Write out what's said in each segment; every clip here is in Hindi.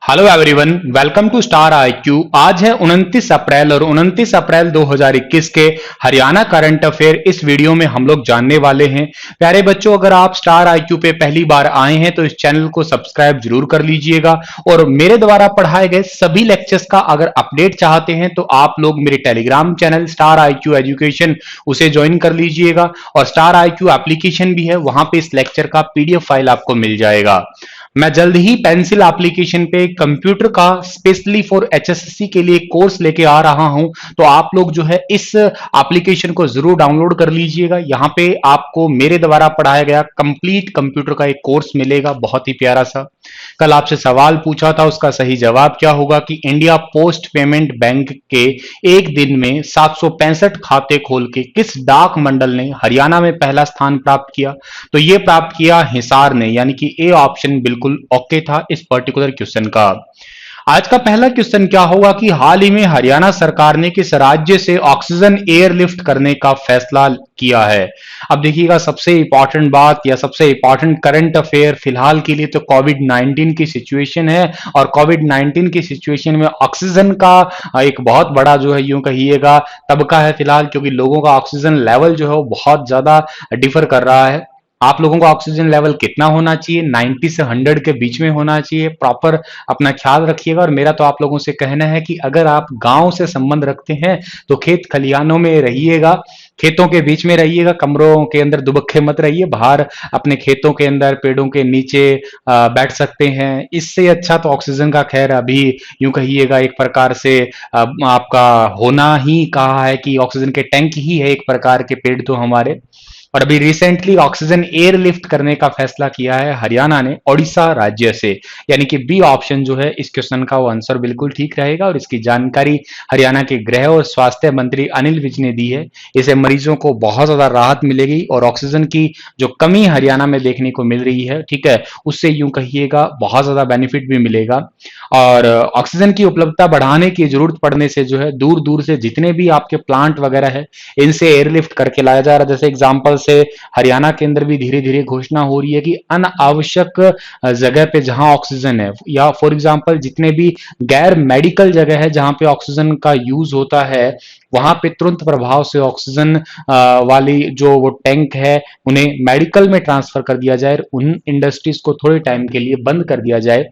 Hello everyone, welcome to star IQ. आज है 29 अप्रैल और 29 अप्रैल 2021 के हरियाणा करंट अफेयर इस वीडियो में हम लोग जानने वाले हैं। प्यारे बच्चों, अगर आप स्टार आईक्यू पे पहली बार आए हैं तो इस चैनल को सब्सक्राइब जरूर कर लीजिएगा और मेरे द्वारा पढ़ाए गए सभी लेक्चर्स का अगर अपडेट चाहते हैं तो आप लोग मेरे Telegram channel star IQ education उसे ज्वाइन कर लीजिएगा और स्टार आईक्यू एप्लीकेशन भी है, वहां पे इस लेक्चर का पीडीएफ फाइल आपको मिल जाएगा। मैं जल्द ही पेंसिल एप्लीकेशन पे कंप्यूटर का स्पेशली फॉर एचएसएससी के लिए कोर्स लेके आ रहा हूं, तो आप लोग जो है इस एप्लीकेशन को जरूर डाउनलोड कर लीजिएगा। यहाँ पे आपको मेरे द्वारा पढ़ाया गया कंप्लीट कंप्यूटर का एक कोर्स मिलेगा, बहुत ही प्यारा सा। कल आपसे सवाल पूछा था, उसका सही जवाब क्या होगा कि इंडिया पोस्ट पेमेंट बैंक के एक दिन में 765 खाते खोल के किस डाक मंडल ने हरियाणा में पहला स्थान प्राप्त किया? तो ये प्राप्त किया हिसार ने, यानी कि ए ऑप्शन बिल्कुल ओके था इस पर्टिकुलर क्वेश्चन का। आज का पहला क्वेश्चन क्या होगा कि हाल ही में हरियाणा सरकार ने किस राज्य से ऑक्सीजन एयरलिफ्ट करने का फैसला किया है? अब देखिएगा, सबसे इंपॉर्टेंट बात या सबसे इंपॉर्टेंट करंट अफेयर फिलहाल के लिए तो कोविड 19 की सिचुएशन है और कोविड 19 की सिचुएशन में ऑक्सीजन का एक बहुत बड़ा जो है यूं कहिएगा तबका है फिलहाल, क्योंकि लोगों का ऑक्सीजन लेवल जो है वो बहुत ज्यादा डिफर कर रहा है। आप लोगों का ऑक्सीजन लेवल कितना होना चाहिए? 90 से 100 के बीच में होना चाहिए। प्रॉपर अपना ख्याल रखिएगा। और मेरा तो आप लोगों से कहना है कि अगर आप गांव से संबंध रखते हैं तो खेत खलिहानों में रहिएगा, खेतों के बीच में रहिएगा, कमरों के अंदर दुबक्के मत रहिए। बाहर अपने खेतों के अंदर पेड़ों के नीचे बैठ सकते हैं। इससे अच्छा तो ऑक्सीजन का खैर अभी यूं कहिएगा एक प्रकार से आपका होना ही कहा है कि ऑक्सीजन के टैंक ही है एक प्रकार के पेड़ तो हमारे। और अभी रिसेंटली ऑक्सीजन एयरलिफ्ट करने का फैसला किया है हरियाणा ने ओडिशा राज्य से, यानी कि बी ऑप्शन जो है इस क्वेश्चन का वो आंसर बिल्कुल ठीक रहेगा। और इसकी जानकारी हरियाणा के गृह और स्वास्थ्य मंत्री अनिल विज ने दी है। इससे मरीजों को बहुत ज्यादा राहत मिलेगी और ऑक्सीजन की जो कमी हरियाणा में देखने को मिल रही है, ठीक है, उससे यूं कहिएगा बहुत ज्यादा बेनिफिट भी मिलेगा। और ऑक्सीजन की उपलब्धता बढ़ाने की जरूरत पड़ने से जो है दूर दूर से जितने भी आपके प्लांट वगैरह है इनसे एयरलिफ्ट करके लाया जा रहा है। जैसे एग्जांपल से हरियाणा के अंदर भी धीरे धीरे घोषणा हो रही है कि अनावश्यक जगह पे जहां ऑक्सीजन है, या फॉर एग्जांपल जितने भी गैर मेडिकल जगह है जहां पे ऑक्सीजन का यूज होता है, वहां पे तुरंत प्रभाव से ऑक्सीजन वाली जो वो टैंक है उन्हें मेडिकल में ट्रांसफर कर दिया जाए, उन इंडस्ट्रीज को थोड़े टाइम के लिए बंद कर दिया जाए।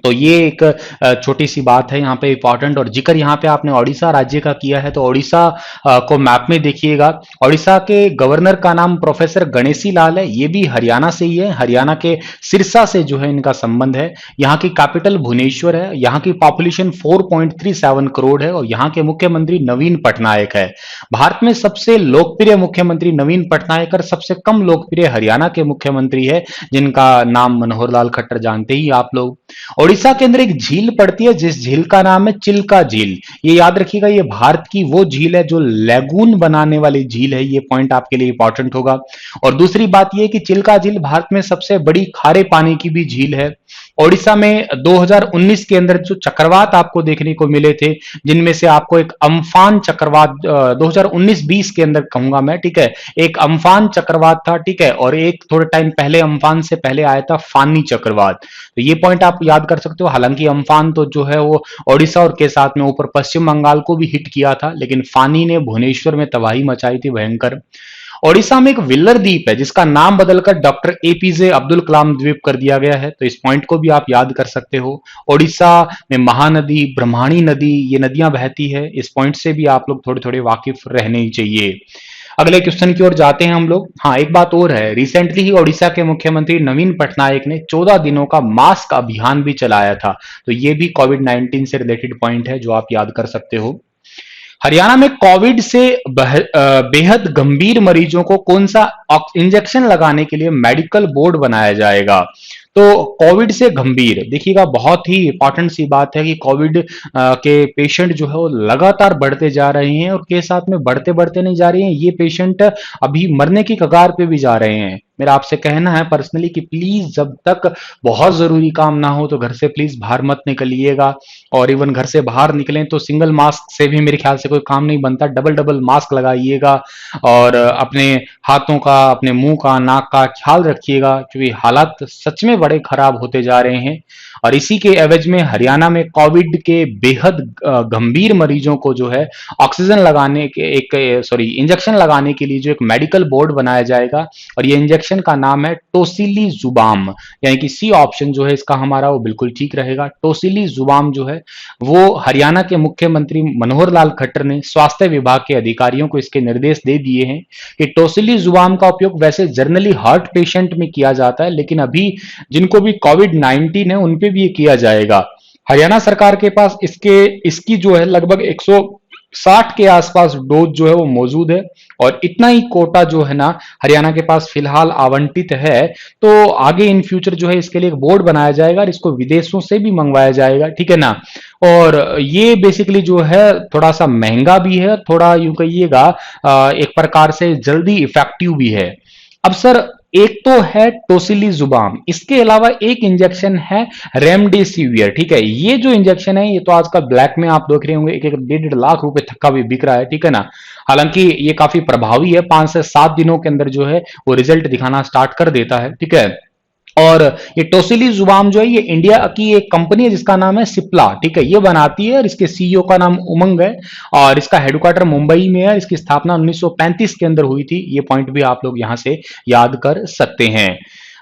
तो ये एक छोटी सी बात है यहाँ पे इंपॉर्टेंट। और जिक्र यहाँ पे आपने ओडिशा राज्य का किया है, तो ओडिशा को मैप में देखिएगा। ओडिशा के गवर्नर का नाम प्रोफेसर गणेशी लाल है। ये भी हरियाणा से ही है, हरियाणा के सिरसा से जो है इनका संबंध है। यहाँ की कैपिटल भुवनेश्वर है। यहाँ की पॉपुलेशन 4.37 करोड़ है और यहाँ के मुख्यमंत्री नवीन पटनायक है। भारत में सबसे लोकप्रिय मुख्यमंत्री नवीन पटनायक और सबसे कम लोकप्रिय हरियाणा के मुख्यमंत्री है, जिनका नाम मनोहर लाल खट्टर, जानते ही आप लोग। ओडिशा के अंदर एक झील पड़ती है जिस झील का नाम है चिल्का झील। ये याद रखिएगा, ये भारत की वो झील है जो लैगून बनाने वाली झील है। ये पॉइंट आपके लिए इंपॉर्टेंट होगा। और दूसरी बात ये कि चिल्का झील भारत में सबसे बड़ी खारे पानी की भी झील है। ओडिशा में 2019 के अंदर जो चक्रवात आपको देखने को मिले थे, जिनमें से आपको एक अम्फान चक्रवात 2019-20 के अंदर कहूंगा मैं, ठीक है, एक अम्फान चक्रवात था, ठीक है, और एक थोड़े टाइम पहले अम्फान से पहले आया था फानी चक्रवात। तो ये पॉइंट आप याद कर सकते हो। हालांकि अम्फान तो जो है वो ओडिशा और के साथ में ऊपर पश्चिम बंगाल को भी हिट किया था, लेकिन फानी ने भुवनेश्वर में तबाही मचाई थी भयंकर। ओडिशा में एक विल्लर द्वीप है जिसका नाम बदलकर डॉक्टर एपीजे अब्दुल कलाम द्वीप कर दिया गया है, तो इस पॉइंट को भी आप याद कर सकते हो। ओडिशा में महानदी, ब्रह्माणी नदी, ये नदियां बहती है। इस पॉइंट से भी आप लोग थोड़े थोड़े वाकिफ रहने ही चाहिए। अगले क्वेश्चन की ओर जाते हैं हम लोग। हाँ, एक बात और है, रिसेंटली ही ओडिशा के मुख्यमंत्री नवीन पटनायक ने 14 दिनों का मास्क अभियान भी चलाया था, तो ये भी कोविड 19 से रिलेटेड पॉइंट है जो आप याद कर सकते हो। हरियाणा में कोविड से बेहद गंभीर मरीजों को कौन सा इंजेक्शन लगाने के लिए मेडिकल बोर्ड बनाया जाएगा? तो कोविड से गंभीर, देखिएगा बहुत ही इंपॉर्टेंट सी बात है कि कोविड के पेशेंट जो है वो लगातार बढ़ते जा रहे हैं और के साथ में बढ़ते बढ़ते नहीं जा रहे हैं, ये पेशेंट अभी मरने की कगार पे भी जा रहे हैं। मेरा आपसे कहना है पर्सनली कि प्लीज जब तक बहुत जरूरी काम ना हो तो घर से प्लीज बाहर मत निकलिएगा। और इवन घर से बाहर निकलें तो सिंगल मास्क से भी मेरे ख्याल से कोई काम नहीं बनता, डबल डबल मास्क लगाइएगा और अपने हाथों का, अपने मुंह का, नाक का ख्याल रखिएगा, क्योंकि हालात सच में बड़े खराब होते जा रहे हैं। और इसी के एवज में हरियाणा में कोविड के बेहद गंभीर मरीजों को जो है ऑक्सीजन लगाने के इंजेक्शन लगाने के लिए जो एक मेडिकल बोर्ड बनाया जाएगा और ये इंजेक्शन का नाम है टोसिलीजुबाम, यानी कि सी ऑप्शन जो है इसका हमारा वो बिल्कुल ठीक रहेगा। टोसिलीजुबाम जो है वो हरियाणा के मुख्यमंत्री मनोहर लाल खट्टर ने स्वास्थ्य विभाग के अधिकारियों को इसके निर्देश दे दिए हैं कि टोसिलीजुबाम का उपयोग वैसे जनरली हार्ट पेशेंट में किया जाता है, लेकिन अभी जिनको भी कोविड 19 है उन पे भी ये किया जाएगा। हरियाणा सरकार के पास इसकी जो है लगभग 160 के आसपास डोज जो है वो मौजूद है और इतना ही कोटा जो है ना हरियाणा के पास फिलहाल आवंटित है। तो आगे इन फ्यूचर जो है इसके लिए एक बोर्ड बनाया जाएगा और इसको विदेशों से भी मंगवाया जाएगा, ठीक है ना। और ये बेसिकली जो है थोड़ा सा महंगा भी है, थोड़ा यूं कहिएगा एक प्रकार से जल्दी इफेक्टिव भी है। अब सर एक तो है टोसिलीजुबाम, इसके अलावा एक इंजेक्शन है रेमडेसिवियर, ठीक है। ये जो इंजेक्शन है ये तो आजकल ब्लैक में आप देख रहे होंगे, एक एक 1.5 रुपए तक का भी बिक रहा है, ठीक है ना। हालांकि ये काफी प्रभावी है, 5 से 7 दिनों के अंदर जो है वो रिजल्ट दिखाना स्टार्ट कर देता है, ठीक है। और ये टोसिलीजुबाम जो है ये इंडिया की एक कंपनी है जिसका नाम है सिप्ला, ठीक है, ये बनाती है और इसके सीईओ का नाम उमंग है और इसका हेडक्वार्टर मुंबई में है। इसकी स्थापना 1935 के अंदर हुई थी, ये पॉइंट भी आप लोग यहां से याद कर सकते हैं।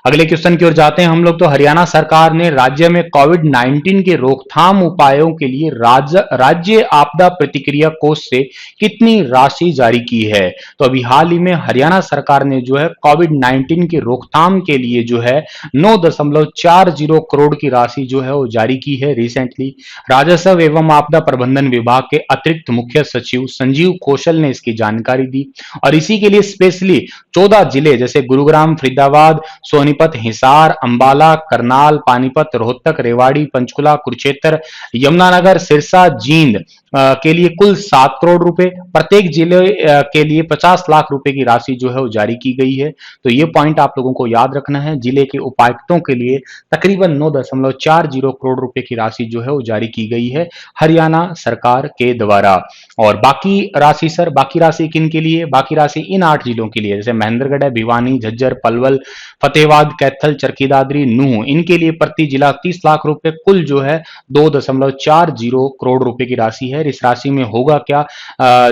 अगले क्वेश्चन की ओर जाते हैं हम लोग। तो हरियाणा सरकार ने राज्य में कोविड 19 के रोकथाम उपायों के लिए राज्य आपदा प्रतिक्रिया कोष से कितनी राशि जारी की है? तो अभी हाल ही में हरियाणा सरकार ने जो है कोविड 19 के रोकथाम के लिए जो है 9.40 करोड़ की राशि जो है वो जारी की है रिसेंटली। राजस्व एवं आपदा प्रबंधन विभाग के अतिरिक्त मुख्य सचिव संजीव कौशल ने इसकी जानकारी दी और इसी के लिए स्पेशली 14 जिले जैसे गुरुग्राम, फरीदाबाद, सोनीपत, हिसार, अंबाला, करनाल, पानीपत, रोहतक, रेवाड़ी, पंचकुला, कुरुक्षेत्र, यमुनानगर, सिरसा, जींद के लिए कुल 7 करोड़ रुपए, प्रत्येक जिले के लिए 50 लाख रुपए की राशि जो है वो जारी की गई है। तो ये पॉइंट आप लोगों को याद रखना है। जिले के उपायुक्तों के लिए तकरीबन 9.40 करोड़ रुपए की राशि जो है वो जारी की गई है हरियाणा सरकार के द्वारा। और बाकी राशि सर, बाकी राशि किन के लिए? बाकी राशि इन 8 जिलों के लिए, जैसे महेंद्रगढ़ है, भिवानी, झज्जर, पलवल, फतेहाबाद, कैथल, चरखी दादरी, नूंह, इनके लिए प्रति जिला 30 लाख रुपए, कुल जो है 2.40 करोड़ रुपए की राशि है। इस राशि में होगा क्या,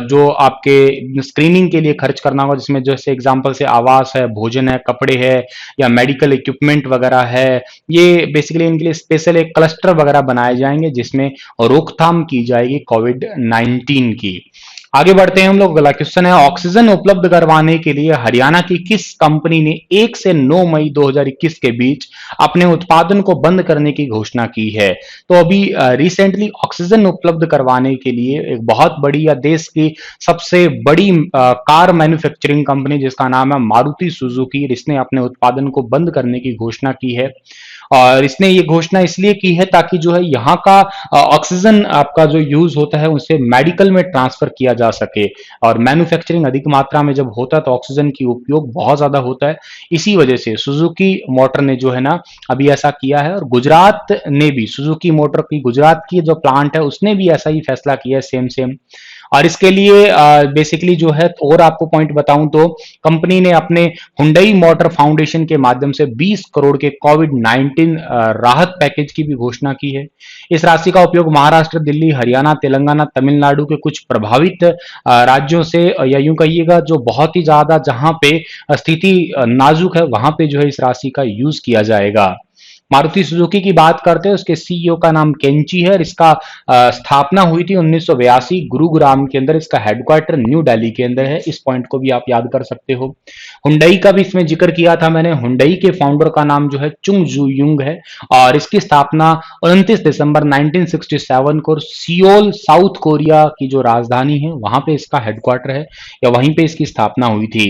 जो आपके स्क्रीनिंग के लिए खर्च करना होगा, जिसमें जैसे एग्जांपल से आवास है, भोजन है, कपड़े है या मेडिकल इक्विपमेंट वगैरह है, ये बेसिकली इनके लिए स्पेशल एक क्लस्टर वगैरह बनाए जाएंगे जिसमें रोकथाम की जाएगी कोविड 19 की। आगे बढ़ते हैं हम लोग। अगला क्वेश्चन है, ऑक्सीजन उपलब्ध करवाने के लिए हरियाणा की किस कंपनी ने 1 से 9 मई 2021 के बीच अपने उत्पादन को बंद करने की घोषणा की है? तो अभी रिसेंटली ऑक्सीजन उपलब्ध करवाने के लिए एक बहुत बड़ी या देश की सबसे बड़ी कार मैन्युफैक्चरिंग कंपनी जिसका नाम है मारुति सुजुकी, इसने अपने उत्पादन को बंद करने की घोषणा की है। और इसने ये घोषणा इसलिए की है ताकि जो है यहाँ का ऑक्सीजन आपका जो यूज होता है उसे मेडिकल में ट्रांसफर किया जा सके, और मैन्युफैक्चरिंग अधिक मात्रा में जब होता है तो ऑक्सीजन की उपयोग बहुत ज्यादा होता है। इसी वजह से सुजुकी मोटर ने जो है ना अभी ऐसा किया है, और गुजरात ने भी सुजुकी मोटर की गुजरात की जो प्लांट है उसने भी ऐसा ही फैसला किया है, सेम सेम। और इसके लिए बेसिकली जो है और आपको पॉइंट बताऊं तो कंपनी ने अपने हुंडई मोटर फाउंडेशन के माध्यम से 20 करोड़ के कोविड 19 राहत पैकेज की भी घोषणा की है। इस राशि का उपयोग महाराष्ट्र, दिल्ली, हरियाणा, तेलंगाना, तमिलनाडु के कुछ प्रभावित राज्यों से, या यूं कहिएगा जो बहुत ही ज्यादा जहां पे स्थिति नाजुक है वहां पे जो है इस राशि का यूज किया जाएगा। मारुति सुजुकी की बात करते हैं, उसके सीईओ का नाम केंची है और इसका स्थापना हुई थी 1982 गुरुग्राम के अंदर। इसका हेडक्वार्टर न्यू दिल्ली के अंदर है। इस पॉइंट को भी आप याद कर सकते हो। हुंडई का भी इसमें जिक्र किया था मैंने। हुंडई के फाउंडर का नाम जो है चुंग जू युंग है और इसकी स्थापना 29 दिसंबर 1967 को सियोल, साउथ कोरिया की जो राजधानी है वहां पे इसका हेडक्वार्टर है, या वहीं पे इसकी स्थापना हुई थी।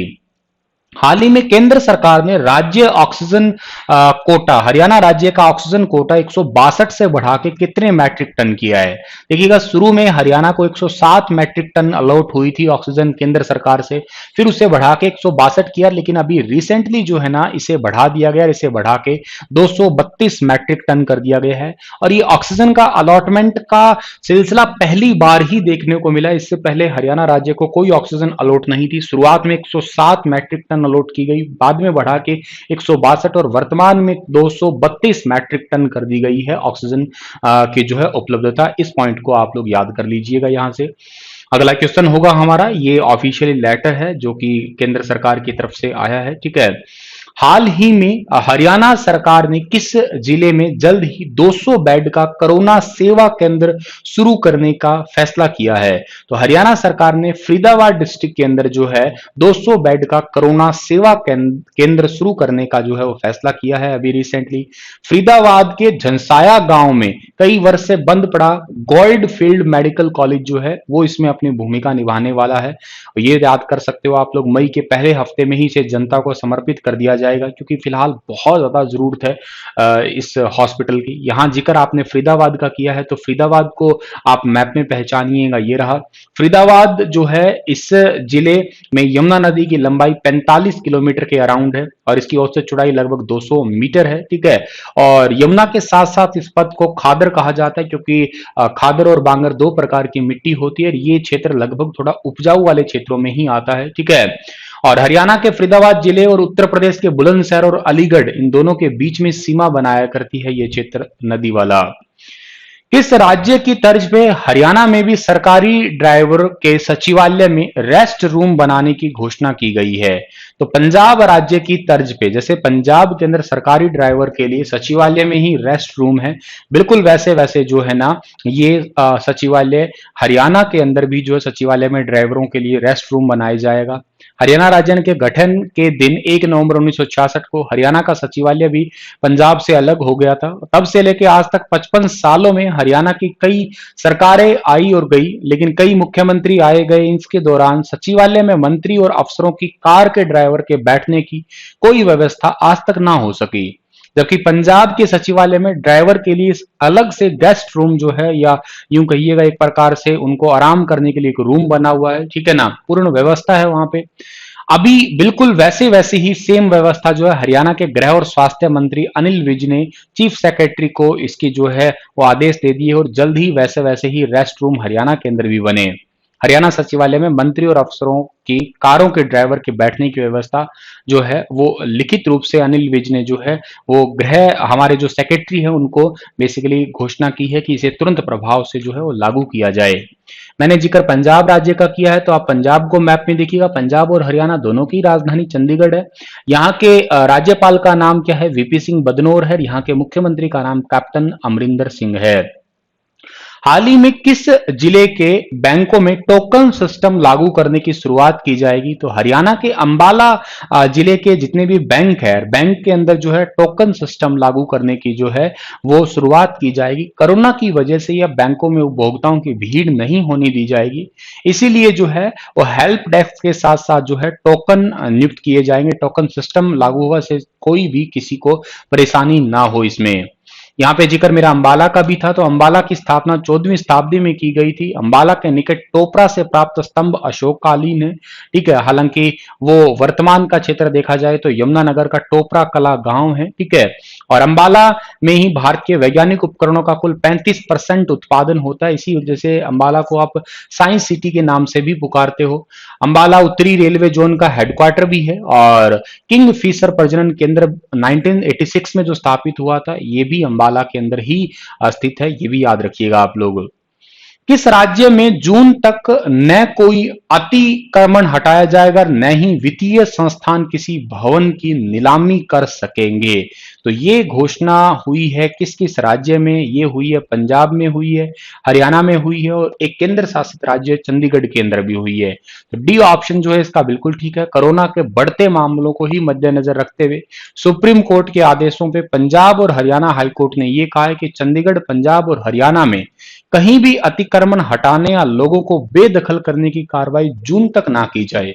हाल ही में केंद्र सरकार ने राज्य ऑक्सीजन कोटा, हरियाणा राज्य का ऑक्सीजन कोटा 162 से बढ़ा के कितने मैट्रिक टन किया है? देखिएगा, शुरू में हरियाणा को 107 मैट्रिक टन अलॉट हुई थी ऑक्सीजन केंद्र सरकार से, फिर उसे बढ़ा के 162 किया, लेकिन अभी रिसेंटली जो है ना इसे बढ़ा दिया गया, इसे बढ़ा के 232 मैट्रिक टन कर दिया गया है। और ये ऑक्सीजन का अलॉटमेंट का सिलसिला पहली बार ही देखने को मिला। इससे पहले हरियाणा राज्य को कोई ऑक्सीजन अलॉट नहीं थी। शुरुआत में 107 मैट्रिक टन टन अलॉट की गई, बाद में बढ़ा के 162 और वर्तमान में 232 मैट्रिक टन कर दी गई है ऑक्सीजन की जो है उपलब्धता। इस पॉइंट को आप लोग याद कर लीजिएगा। यहां से अगला क्वेश्चन होगा हमारा, ये ऑफिशियली लेटर है जो कि केंद्र सरकार की तरफ से आया है, ठीक है। हाल ही में हरियाणा सरकार ने किस जिले में जल्द ही 200 बेड का कोरोना सेवा केंद्र शुरू करने का फैसला किया है? तो हरियाणा सरकार ने फरीदाबाद डिस्ट्रिक्ट के अंदर जो है 200 बेड का कोरोना सेवा केंद्र शुरू करने का जो है वो फैसला किया है अभी रिसेंटली। फरीदाबाद के झंसाया गांव में कई वर्ष से बंद पड़ा गोल्ड फील्ड मेडिकल कॉलेज जो है वो इसमें अपनी भूमिका निभाने वाला है। ये याद कर सकते हो आप लोग, मई के पहले हफ्ते में ही इसे जनता को समर्पित कर दिया जाएगा, क्योंकि फिलहाल बहुत ज्यादा जरूरत है इस हॉस्पिटल की। यहां जिक्र आपने फरीदाबाद का किया है, तो फरीदाबाद को आप मैप में पहचानिएगा, ये रहा फरीदाबाद जो है। इस जिले में यमुना नदी की लंबाई 45 किलोमीटर के अराउंड है और इसकी औसत चौड़ाई लगभग 200 मीटर है, ठीक है। और यमुना के साथ साथ इस पथ को खादर कहा जाता है, क्योंकि खादर और बांगर दो प्रकार की मिट्टी होती है। ये क्षेत्र लगभग थोड़ा उपजाऊ वाले क्षेत्रों में ही आता है, ठीक है। और हरियाणा के फरीदाबाद जिले और उत्तर प्रदेश के बुलंदशहर और अलीगढ़, इन दोनों के बीच में सीमा बनाया करती है ये क्षेत्र नदी वाला। किस राज्य की तर्ज पे हरियाणा में भी सरकारी ड्राइवर के सचिवालय में रेस्ट रूम बनाने की घोषणा की गई है? तो पंजाब राज्य की तर्ज पे, जैसे पंजाब के अंदर सरकारी ड्राइवर के लिए सचिवालय में ही रेस्ट रूम है, बिल्कुल वैसे वैसे जो है ना ये सचिवालय हरियाणा के अंदर भी जो है सचिवालय में ड्राइवरों के लिए रेस्ट रूम बनाया जाएगा। हरियाणा राज्य के गठन के दिन 1 नवंबर 1966 को हरियाणा का सचिवालय भी पंजाब से अलग हो गया था। तब से लेकर आज तक 55 सालों में हरियाणा की कई सरकारें आई और गई, लेकिन कई मुख्यमंत्री आए गए। इसके दौरान सचिवालय में मंत्री और अफसरों की कार के ड्राइवर के बैठने की कोई व्यवस्था आज तक ना हो सकी। जबकि पंजाब के सचिवालय में ड्राइवर के लिए अलग से गेस्ट रूम जो है, या यूं कहिएगा एक प्रकार से उनको आराम करने के लिए एक रूम बना हुआ है, ठीक है ना, पूर्ण व्यवस्था है वहां पे। अभी बिल्कुल वैसे वैसे ही सेम व्यवस्था जो है हरियाणा के गृह और स्वास्थ्य मंत्री अनिल विज ने चीफ सेक्रेटरी को इसकी जो है वो आदेश दे दिए, और जल्द ही वैसे वैसे ही रेस्ट रूम हरियाणा के अंदर भी बने। हरियाणा सचिवालय में मंत्री और अफसरों की कारों के ड्राइवर के बैठने की व्यवस्था जो है वो लिखित रूप से अनिल विज ने जो है वो गृह हमारे जो सेक्रेटरी है उनको बेसिकली घोषणा की है कि इसे तुरंत प्रभाव से जो है वो लागू किया जाए। मैंने जिक्र पंजाब राज्य का किया है, तो आप पंजाब को मैप में देखिएगा, पंजाब और हरियाणा दोनों की राजधानी चंडीगढ़ है। यहाँ के राज्यपाल का नाम क्या है? वीपी सिंह बदनौर है। यहाँ के मुख्यमंत्री का नाम कैप्टन अमरिंदर सिंह है। हाल ही में किस जिले के बैंकों में टोकन सिस्टम लागू करने की शुरुआत की जाएगी? तो हरियाणा के अंबाला जिले के जितने भी बैंक है, बैंक के अंदर जो है टोकन सिस्टम लागू करने की जो है वो शुरुआत की जाएगी। कोरोना की वजह से यह बैंकों में उपभोक्ताओं की भीड़ नहीं होने दी जाएगी, इसीलिए जो है वो हेल्प डेस्क के साथ साथ जो है टोकन नियुक्त किए जाएंगे। टोकन सिस्टम लागू हुआ से कोई भी किसी को परेशानी ना हो इसमें। यहाँ पे जिक्र मेरा अंबाला का भी था, तो अंबाला की स्थापना 14वीं शताब्दी में की गई थी। अंबाला के निकट टोपरा से प्राप्त स्तंभ अशोककालीन है, ठीक है। हालांकि वो वर्तमान का क्षेत्र देखा जाए तो यमुनानगर का टोपरा कला गांव है, ठीक है। और अंबाला में ही भारत के वैज्ञानिक उपकरणों का कुल 35% उत्पादन होता है। इसी वजह से अंबाला को आप साइंस सिटी के नाम से भी पुकारते हो। अंबाला उत्तरी रेलवे जोन का हेडक्वार्टर भी है, और किंग फिशर प्रजनन केंद्र 1986 में जो स्थापित हुआ था ये भी अंबाला के अंदर ही स्थित है, ये भी याद रखिएगा आप लोग। किस राज्य में जून तक न कोई अतिक्रमण हटाया जाएगा, न ही वित्तीय संस्थान किसी भवन की नीलामी कर सकेंगे? तो ये घोषणा हुई है किस किस राज्य में? ये हुई है पंजाब में हुई है, हरियाणा में हुई है, और एक केंद्र शासित राज्य चंडीगढ़ के अंदर भी हुई है। तो डी ऑप्शन जो है इसका बिल्कुल ठीक है। कोरोना के बढ़ते मामलों को ही मद्देनजर रखते हुए सुप्रीम कोर्ट के आदेशों पे पंजाब और हरियाणा हाईकोर्ट ने यह कहा है कि चंडीगढ़, पंजाब और हरियाणा में कहीं भी अतिक्रमण हटाने या लोगों को बेदखल करने की कार्रवाई जून तक ना की जाए।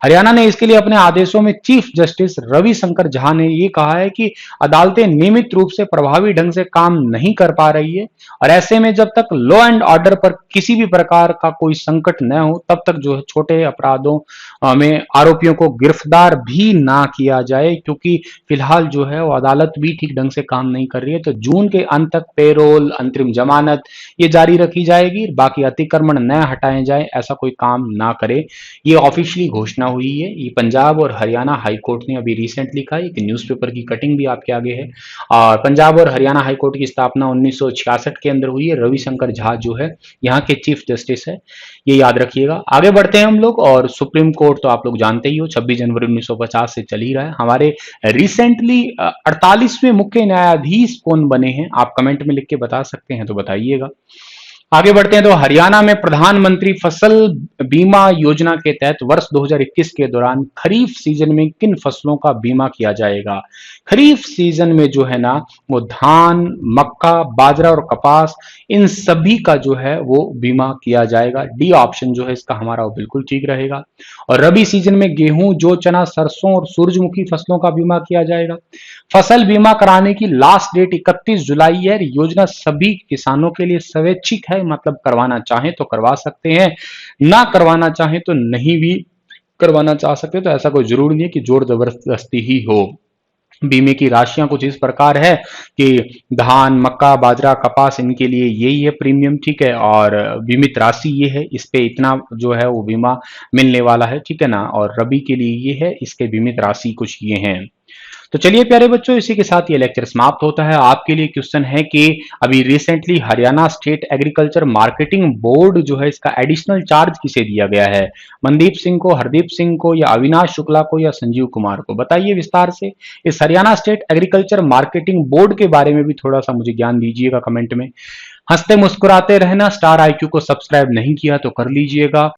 हरियाणा ने इसके लिए अपने आदेशों में चीफ जस्टिस रविशंकर झा ने यह कहा है कि अदालतें नियमित रूप से प्रभावी ढंग से काम नहीं कर पा रही है, और ऐसे में जब तक लॉ एंड ऑर्डर पर किसी भी प्रकार का कोई संकट न हो तब तक जो है छोटे अपराधों में आरोपियों को गिरफ्तार भी ना किया जाए, क्योंकि फिलहाल जो है वो अदालत भी ठीक ढंग से काम नहीं कर रही है। तो जून के अंत तक पेरोल, अंतरिम जमानत ये जारी रखी जाएगी, बाकी अतिक्रमण न हटाए जाए ऐसा कोई काम ना करे। ये ऑफिशियली घोषणा हुई है। ये पंजाब और हरियाणा हाई कोर्ट ने अभी रिसेंट लिखा है, एक न्यूज़पेपर की कटिंग भी आपके आगे है। और पंजाब और हरियाणा हाई कोर्ट की स्थापना 1966 के अंदर हुई है। रविशंकर झा जो है यहाँ के चीफ जस्टिस है, ये याद रखिएगा। आगे बढ़ते हैं हम लोग। और सुप्रीम कोर्ट तो आप लोग जानते ही हो 26 जनवरी 1950 से चल ही रहा है। हमारे रिसेंटली 48वें मुख्य न्यायाधीश कौन बने हैं, आप कमेंट में लिख के बता सकते हैं तो बताइएगा। आगे बढ़ते हैं तो हरियाणा में प्रधानमंत्री फसल बीमा योजना के तहत वर्ष 2021 के दौरान खरीफ सीजन में किन फसलों का बीमा किया जाएगा। खरीफ सीजन में जो है ना वो धान, मक्का, बाजरा और कपास, इन सभी का जो है वो बीमा किया जाएगा। डी ऑप्शन जो है इसका हमारा वो बिल्कुल ठीक रहेगा। और रबी सीजन में गेहूं, जौ, चना, सरसों और सूरजमुखी फसलों का बीमा किया जाएगा। फसल बीमा कराने की लास्ट डेट 31 जुलाई है। योजना सभी किसानों के लिए स्वैच्छिक है, मतलब करवाना चाहें तो करवा सकते हैं, ना करवाना चाहें तो नहीं भी करवाना चाह सकते। तो ऐसा कोई जरूरी नहीं है कि जोर जबरदस्ती ही हो। बीमे की राशियां कुछ इस प्रकार है कि धान, मक्का, बाजरा, कपास, इनके लिए यही है प्रीमियम, ठीक है। और बीमित राशि ये है, इस पे इतना जो है वो बीमा मिलने वाला है, ठीक है ना। और रबी के लिए ये है, इसके बीमित राशि कुछ ये हैं। तो चलिए प्यारे बच्चों, इसी के साथ ये लेक्चर समाप्त होता है। आपके लिए क्वेश्चन है कि अभी recently Haryana state agriculture marketing board जो है इसका एडिशनल चार्ज किसे दिया गया है। मनदीप सिंह को, हरदीप सिंह को, या अविनाश शुक्ला को, या संजीव कुमार को, बताइए विस्तार से। इस Haryana state agriculture marketing board के बारे में भी थोड़ा सा मुझे ज्ञान दीजिएगा कमेंट में। हंसते मुस्कुराते रहना। स्टार IQ को सब्सक्राइब नहीं किया तो कर लीजिएगा।